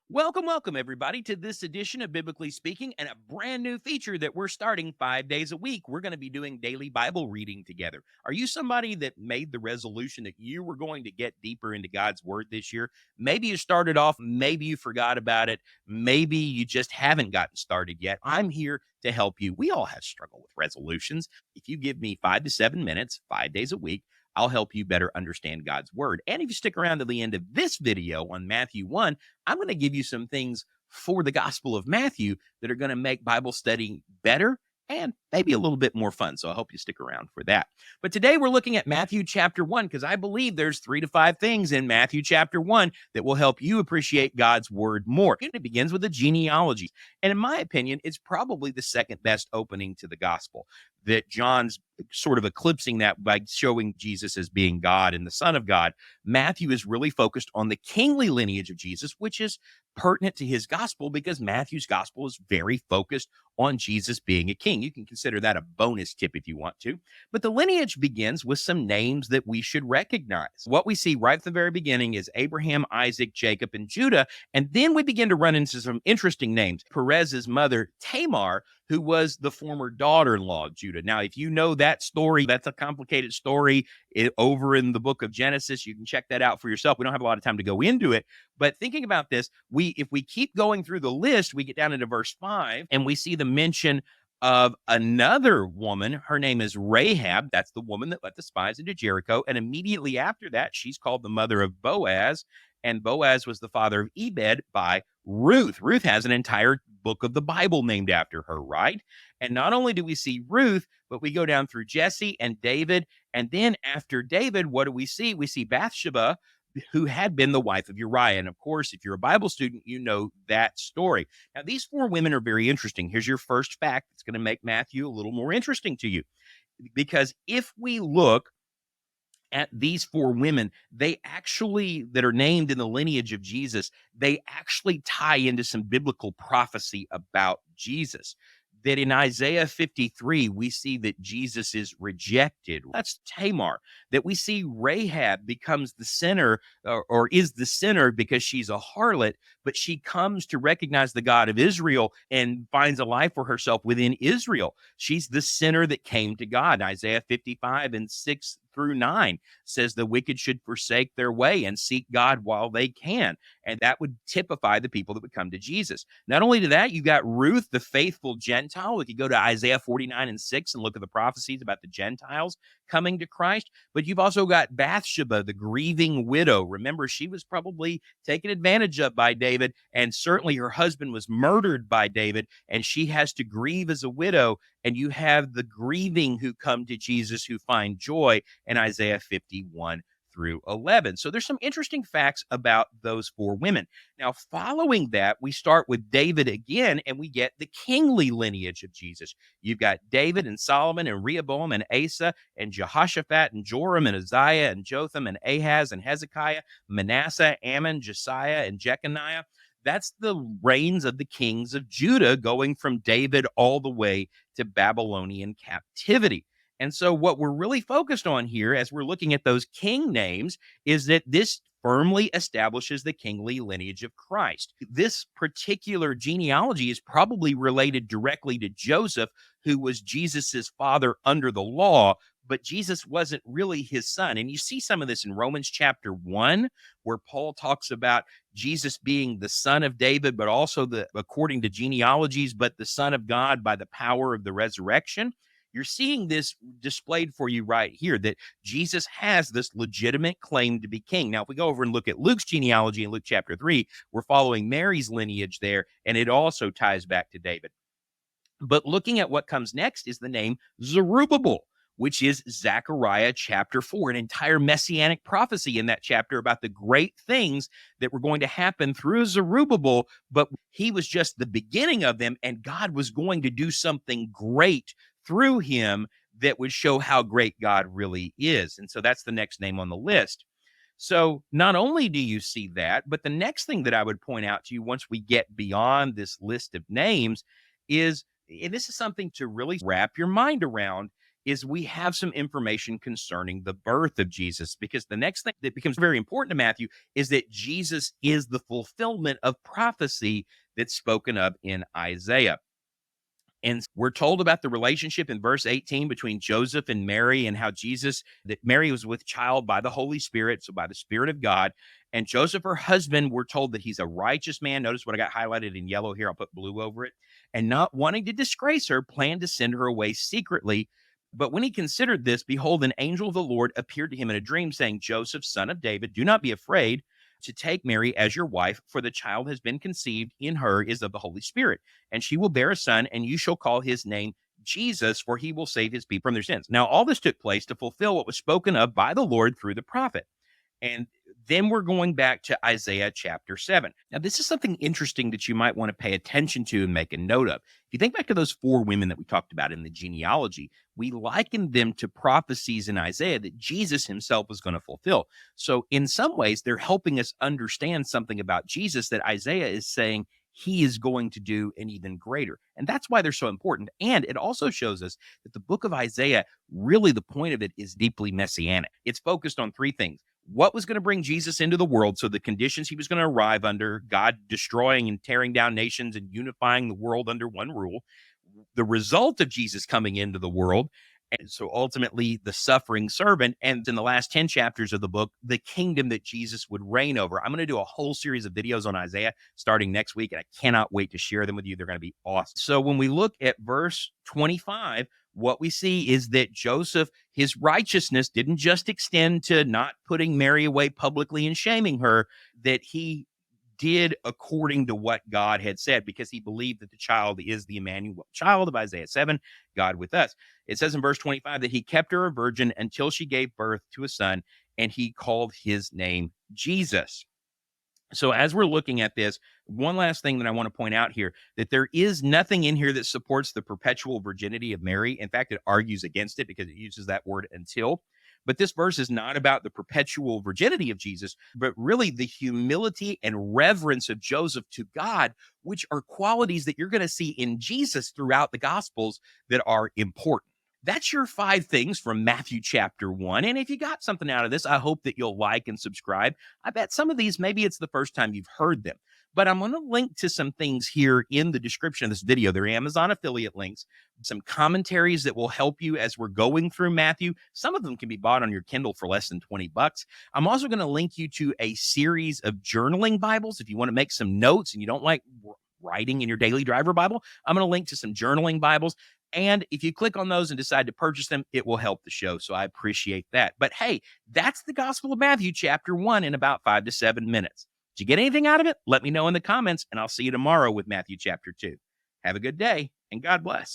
Welcome, everybody, to this edition of Biblically Speaking and a brand new feature that we're starting 5 days a week. We're going to be doing daily Bible reading together. Are you somebody that made the resolution that you were going to get deeper into God's Word this year? Maybe you started off, maybe you forgot about it, maybe you just haven't gotten started yet. I'm here to help you. We all have struggled with resolutions. If you give me 5 to 7 minutes, 5 days a week, I'll help you better understand God's Word. And if you stick around to the end of this video on Matthew 1, I'm going to give you some things for the Gospel of Matthew that are going to make Bible study better and maybe a little bit more fun. So I hope you stick around for that. But today we're looking at Matthew chapter 1 because I believe there's 3 to 5 things in Matthew chapter 1 that will help you appreciate God's Word more. And it begins with a genealogy. And in my opinion, it's probably the second best opening to the Gospel, that John's sort of eclipsing that by showing Jesus as being God and the Son of God. Matthew is really focused on the kingly lineage of Jesus, which is pertinent to his gospel because Matthew's gospel is very focused on Jesus being a king. You can consider that a bonus tip if you want to. But the lineage begins with some names that we should recognize. What we see right at the very beginning is Abraham, Isaac, Jacob, and Judah. And then we begin to run into some interesting names. Perez's mother, Tamar, who was the former daughter-in-law of Judah. Now, if you know that story, that's a complicated story over in the book of Genesis. You can check that out for yourself. We don't have a lot of time to go into it. But thinking about this, if we keep going through the list, we get down into verse 5, and we see the mention of another woman. Her name is Rahab. That's the woman that let the spies into Jericho. And immediately after that, she's called the mother of Boaz. And Boaz was the father of Ebed by Ruth. Ruth has an entire book of the Bible named after her, right? And not only do we see Ruth, but we go down through Jesse and David. And then after David, what do we see? We see Bathsheba, who had been the wife of Uriah. And of course, if you're a Bible student, you know that story. Now, these 4 women are very interesting. Here's your first fact that's going to make Matthew a little more interesting to you. Because if we look at these 4 women, they actually, that are named in the lineage of Jesus, they actually tie into some biblical prophecy about Jesus. That in Isaiah 53, we see that Jesus is rejected. That's Tamar. That we see Rahab becomes the sinner, or is the sinner because she's a harlot, but she comes to recognize the God of Israel and finds a life for herself within Israel. She's the sinner that came to God. Isaiah 55 and 6 through 9 says the wicked should forsake their way and seek God while they can. And that would typify the people that would come to Jesus. Not only to that, you got Ruth, the faithful Gentile. We could go to Isaiah 49 and 6 and look at the prophecies about the Gentiles coming to Christ. But you've also got Bathsheba, the grieving widow. Remember, she was probably taken advantage of by David, and certainly her husband was murdered by David, and she has to grieve as a widow. And you have the grieving who come to Jesus who find joy in Isaiah 51 through 11. So there's some interesting facts about those 4 women. Now, following that, we start with David again, and we get the kingly lineage of Jesus. You've got David and Solomon and Rehoboam and Asa and Jehoshaphat and Joram and Uzziah and Jotham and Ahaz and Hezekiah, Manasseh, Ammon, Josiah, and Jeconiah. That's the reigns of the kings of Judah, going from David all the way to Babylonian captivity. And so what we're really focused on here as we're looking at those king names is that this firmly establishes the kingly lineage of Christ. This particular genealogy is probably related directly to Joseph, who was Jesus's father under the law, but Jesus wasn't really his son. And you see some of this in Romans chapter 1, where Paul talks about Jesus being the son of David, but also according to genealogies, but the son of God by the power of the resurrection. You're seeing this displayed for you right here, that Jesus has this legitimate claim to be king. Now, if we go over and look at Luke's genealogy in Luke chapter 3, we're following Mary's lineage there, and it also ties back to David. But looking at what comes next is the name Zerubbabel, which is Zechariah chapter 4, an entire messianic prophecy in that chapter about the great things that were going to happen through Zerubbabel, but he was just the beginning of them, and God was going to do something great through him that would show how great God really is. And so that's the next name on the list. So not only do you see that, but the next thing that I would point out to you once we get beyond this list of names is, and this is something to really wrap your mind around, is we have some information concerning the birth of Jesus, because the next thing that becomes very important to Matthew is that Jesus is the fulfillment of prophecy that's spoken of in Isaiah. And we're told about the relationship in verse 18 between Joseph and Mary, and how that Mary was with child by the Holy Spirit, so by the Spirit of God. And Joseph, her husband, we're told that he's a righteous man. Notice what I got highlighted in yellow here. I'll put blue over it. And not wanting to disgrace her, planned to send her away secretly. But when he considered this, behold, an angel of the Lord appeared to him in a dream, saying, Joseph, son of David, do not be afraid to take Mary as your wife, for the child has been conceived in her is of the Holy Spirit, and she will bear a son, and you shall call his name Jesus, for he will save his people from their sins. Now, all this took place to fulfill what was spoken of by the Lord through the prophet. And then we're going back to Isaiah chapter 7. Now, this is something interesting that you might want to pay attention to and make a note of. If you think back to those 4 women that we talked about in the genealogy, we likened them to prophecies in Isaiah that Jesus himself was going to fulfill. So in some ways, they're helping us understand something about Jesus that Isaiah is saying he is going to do an even greater. And that's why they're so important. And it also shows us that the book of Isaiah, really the point of it is deeply messianic. It's focused on 3 things. What was going to bring Jesus into the world, so the conditions he was going to arrive under, God destroying and tearing down nations and unifying the world under one rule, the result of Jesus coming into the world, and so ultimately the suffering servant, and in the last 10 chapters of the book, the kingdom that Jesus would reign over. I'm going to do a whole series of videos on Isaiah starting next week, and I cannot wait to share them with you. They're going to be awesome. So when we look at verse 25, what we see is that Joseph, his righteousness didn't just extend to not putting Mary away publicly and shaming her, that he did according to what God had said, because he believed that the child is the Emmanuel child of Isaiah 7, God with us. It says in verse 25 that he kept her a virgin until she gave birth to a son, and he called his name Jesus. So as we're looking at this, one last thing that I want to point out here, that there is nothing in here that supports the perpetual virginity of Mary. In fact, it argues against it because it uses that word until. But this verse is not about the perpetual virginity of Jesus, but really the humility and reverence of Joseph to God, which are qualities that you're going to see in Jesus throughout the Gospels that are important. That's your 5 things from Matthew chapter 1. And if you got something out of this, I hope that you'll like and subscribe. I bet some of these, maybe it's the first time you've heard them, but I'm going to link to some things here in the description of this video. They're Amazon affiliate links, some commentaries that will help you as we're going through Matthew. Some of them can be bought on your Kindle for less than 20 bucks. I'm also going to link you to a series of journaling Bibles. If you want to make some notes and you don't like writing in your daily driver Bible, I'm going to link to some journaling Bibles. And if you click on those and decide to purchase them, it will help the show. So I appreciate that. But hey, that's the Gospel of Matthew chapter 1 in about 5 to 7 minutes. Did you get anything out of it? Let me know in the comments, and I'll see you tomorrow with Matthew chapter 2. Have a good day, and God bless.